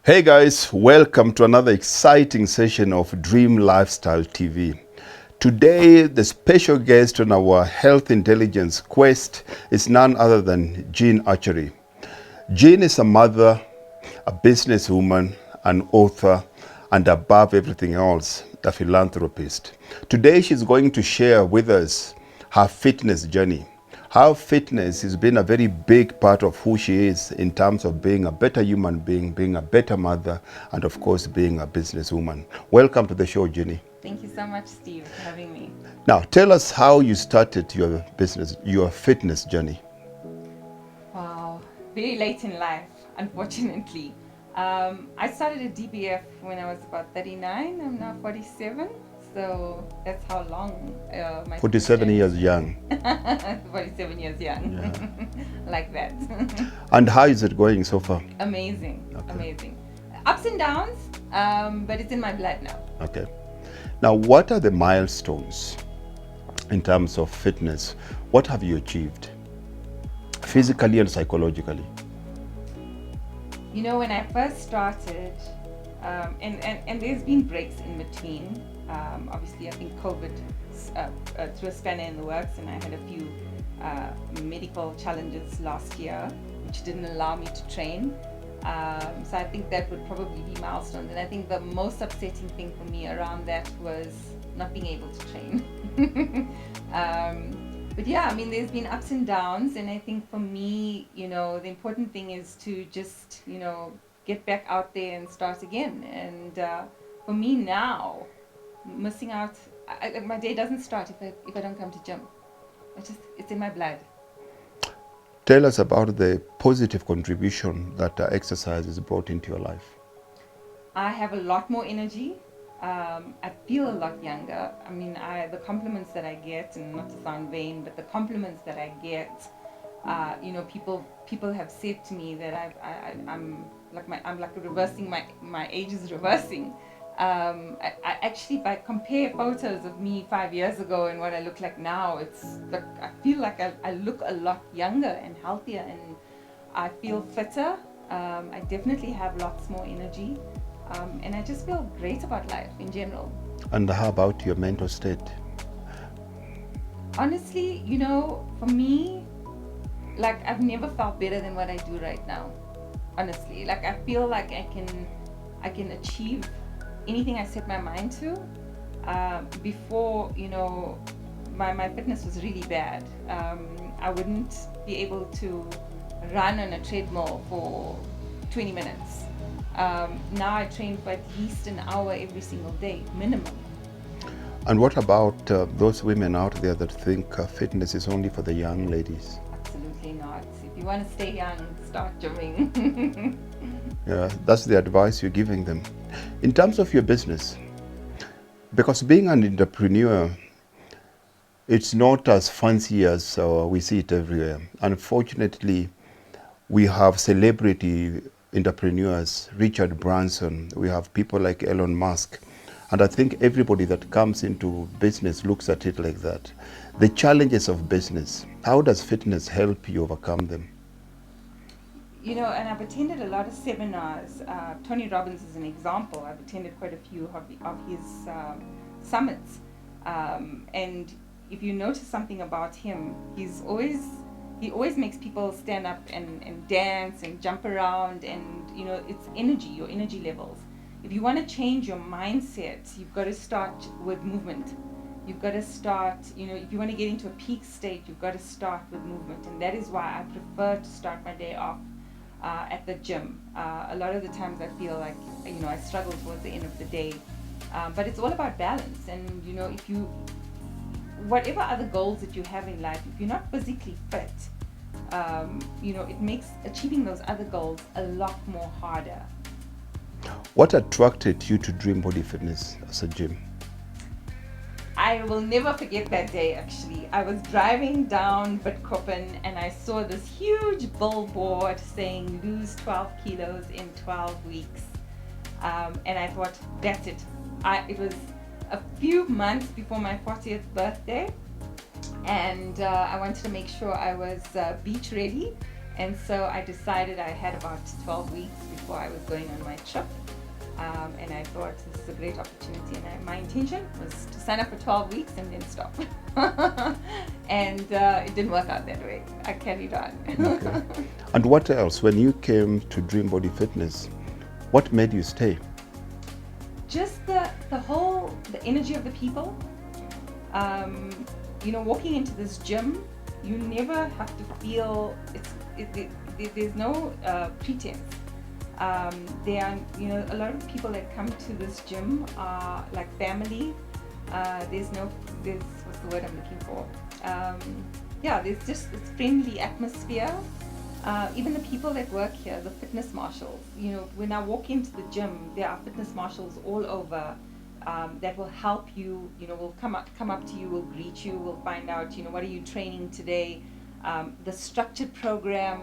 Hey guys, welcome to another exciting session of Dream Lifestyle TV. Today, the special guest on our health intelligence quest is none other than Jean Archary. Jean is a mother, a businesswoman, an author, and above everything else, a philanthropist. Today, she's going to share with us her fitness journey. How fitness has been a very big part of who she is in terms of being a better human being a better mother, and of course, being a businesswoman. Welcome to the show, Jenny. Thank you so much, Steve, for having me. Now, tell us how you started your fitness journey. Wow, very late in life, unfortunately. I started at DBF when I was about 39. I'm now 47, so that's how long my 47 fitness years young. 47 years young, like that. And how is it going so far? Amazing, Okay. amazing. Ups and downs, but it's in my blood now. Okay. Now, what are the milestones in terms of fitness? What have you achieved physically and psychologically? You know, when I first started, and there's been breaks in between. Obviously, I think COVID threw a spanner in the works, and I had a few medical challenges last year, which didn't allow me to train. So I think that would probably be milestones. And I think the most upsetting thing for me around that was not being able to train. But yeah, I mean, there's been ups and downs, and I think for me, you know, the important thing is to just, you know, get back out there and start again. And for me now, missing out, my day doesn't start if I don't come to gym. It's in my blood. Tell us about the positive contribution that exercise has brought into your life. I have a lot more energy. I feel a lot younger. I mean, the compliments that I get, and not to sound vain, but the compliments that I get, you know, people have said to me that I'm like reversing, my age is reversing. I actually, if I compare photos of me 5 years ago and what I look like now, it's like I feel like I look a lot younger and healthier, and I feel fitter. I definitely have lots more energy. And I just feel great about life in general. And how about your mental state? Honestly, you know, for me, like I've never felt better than what I do right now. Honestly, like I feel like I can achieve anything I set my mind to. Before, you know, my fitness was really bad. I wouldn't be able to run on a treadmill for 20 minutes. Now I train for at least an hour every single day, minimum. And what about those women out there that think fitness is only for the young ladies? Absolutely not. If you want to stay young, start gymming. Yeah, that's the advice you're giving them. In terms of your business, because being an entrepreneur, it's not as fancy as we see it everywhere. Unfortunately, we have celebrity entrepreneurs, Richard Branson, we have people like Elon Musk, and I think everybody that comes into business looks at it like that. The challenges of business, how does fitness help you overcome them? You know, and I've attended a lot of seminars. Tony Robbins is an example. I've attended quite a few of his summits. And if you notice something about him, he always makes people stand up and dance and jump around, and you know, it's energy, your energy levels. If you want to change your mindset, you've got to start with movement. You've got to start, you know, if you want to get into a peak state, you've got to start with movement. And that is why I prefer to start my day off at the gym. A lot of the times I feel like, you know, I struggle towards the end of the day. But it's all about balance. And, you know, if you, whatever other goals that you have in life, if you're not physically fit, you know, it makes achieving those other goals a lot more harder. What attracted you to Dream Body Fitness as a gym? I will never forget that day, actually. I was driving down Bidkoppen and I saw this huge billboard saying lose 12 kilos in 12 weeks. And I thought, that's it. It was a few months before my 40th birthday, and I wanted to make sure I was beach ready. And so I decided I had about 12 weeks before I was going on my trip. And I thought this is a great opportunity, and my intention was to sign up for 12 weeks and then stop. And it didn't work out that way. I carried on. Okay. And what else? When you came to Dream Body Fitness, what made you stay? Just the energy of the people. Walking into this gym, you never have to feel there's no pretense. There are, a lot of people that come to this gym are like family. There's what's the word I'm looking for? There's just this friendly atmosphere. Even the people that work here, the fitness marshals, when I walk into the gym, there are fitness marshals all over that will help you, will come up to you, will greet you, will find out, what are you training today? The structured program,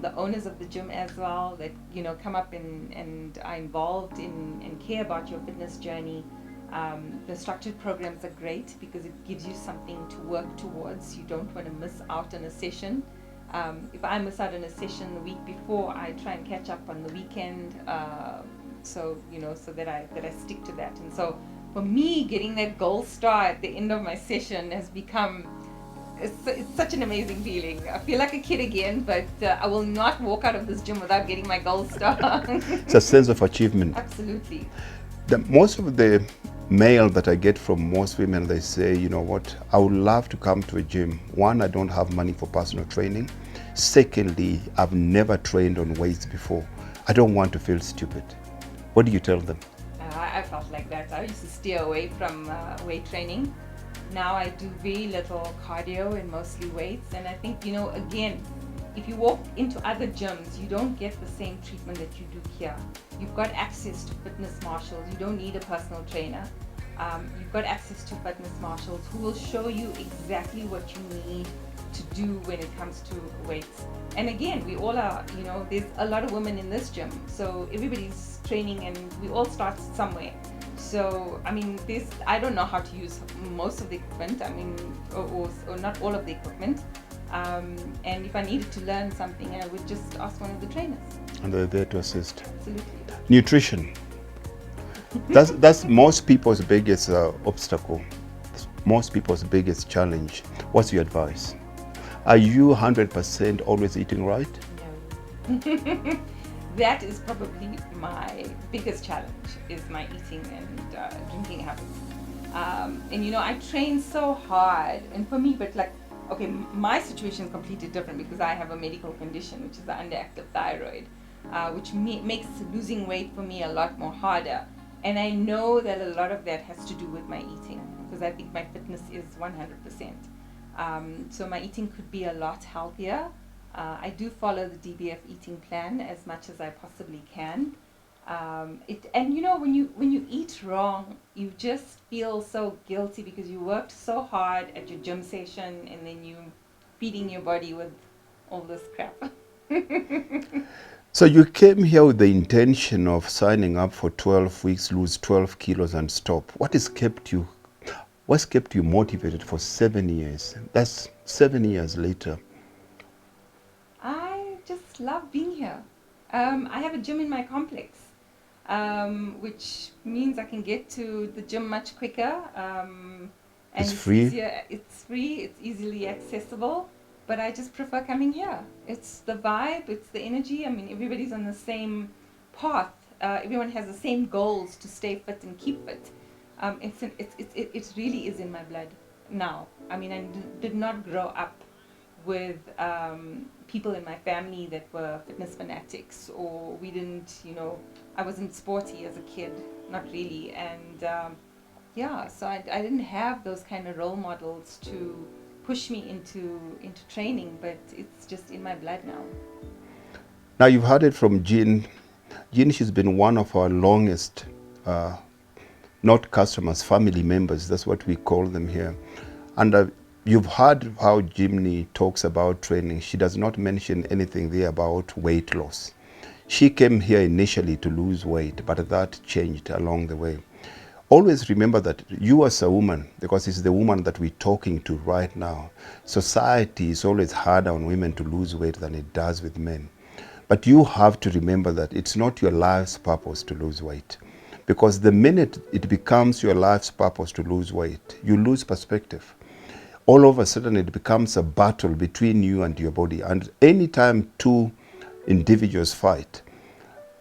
the owners of the gym as well that, come up and are involved in and care about your fitness journey. The structured programs are great because it gives you something to work towards. You don't want to miss out on a session. If I miss out on a session the week before, I try and catch up on the weekend, so that I stick to that. And so for me, getting that gold star at the end of my session has become it's such an amazing feeling. I feel like a kid again, but I will not walk out of this gym without getting my gold star. It's a sense of achievement. Absolutely. Most of the mail that I get from most women, they say, you know what, I would love to come to a gym. One, I don't have money for personal training. Secondly, I've never trained on weights before. I don't want to feel stupid. What do you tell them? I felt like that. I used to steer away from weight training. Now I do very little cardio and mostly weights. And I think, again, if you walk into other gyms, you don't get the same treatment that you do here. You've got access to fitness marshals. You don't need a personal trainer. You've got access to fitness marshals who will show you exactly what you need to do when it comes to weights. And again, we all are, there's a lot of women in this gym. So everybody's training and we all start somewhere. So, I don't know how to use most of the equipment, or not all of the equipment. And if I needed to learn something, I would just ask one of the trainers. And they're there to assist. Absolutely. Nutrition. That's most people's biggest obstacle. Most people's biggest challenge. What's your advice? Are you 100% always eating right? No. That is probably my biggest challenge, is my eating and drinking habits. I train so hard, and for me, my situation is completely different because I have a medical condition, which is the underactive thyroid, which makes losing weight for me a lot more harder. And I know that a lot of that has to do with my eating, because I think my fitness is 100%. So my eating could be a lot healthier. I do follow the DBF eating plan as much as I possibly can. When you eat wrong, you just feel so guilty because you worked so hard at your gym session and then you feeding your body with all this crap. So you came here with the intention of signing up for 12 weeks, lose 12 kilos and stop. What's kept you motivated for 7 years? That's 7 years later. I just love being here. I have a gym in my complex, which means I can get to the gym much quicker. And it's free? It's free, it's easily accessible, but I just prefer coming here. It's the vibe, it's the energy. Everybody's on the same path. Everyone has the same goals to stay fit and keep fit. It really is in my blood now. I did not grow up with people in my family that were fitness fanatics, or we didn't, I wasn't sporty as a kid, not really. And so I didn't have those kind of role models to push me into training, but it's just in my blood now. Now you've heard it from Jean. Jean, she's been one of our longest, not customers, family members. That's what we call them here. And you've heard how Jimmy talks about training. She does not mention anything there about weight loss. She came here initially to lose weight, but that changed along the way. Always remember that you as a woman, because it's the woman that we're talking to right now, society is always harder on women to lose weight than it does with men. But you have to remember that it's not your life's purpose to lose weight. Because the minute it becomes your life's purpose to lose weight, you lose perspective. All of a sudden it becomes a battle between you and your body. And anytime two individuals fight,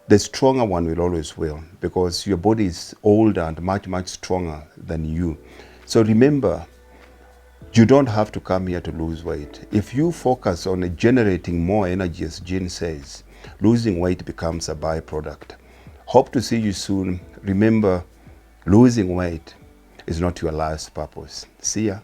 the stronger one will always win, because your body is older and much, much stronger than you. So remember, you don't have to come here to lose weight. If you focus on generating more energy, as Jean says, losing weight becomes a byproduct. Hope to see you soon. Remember, losing weight is not your life's purpose. See ya.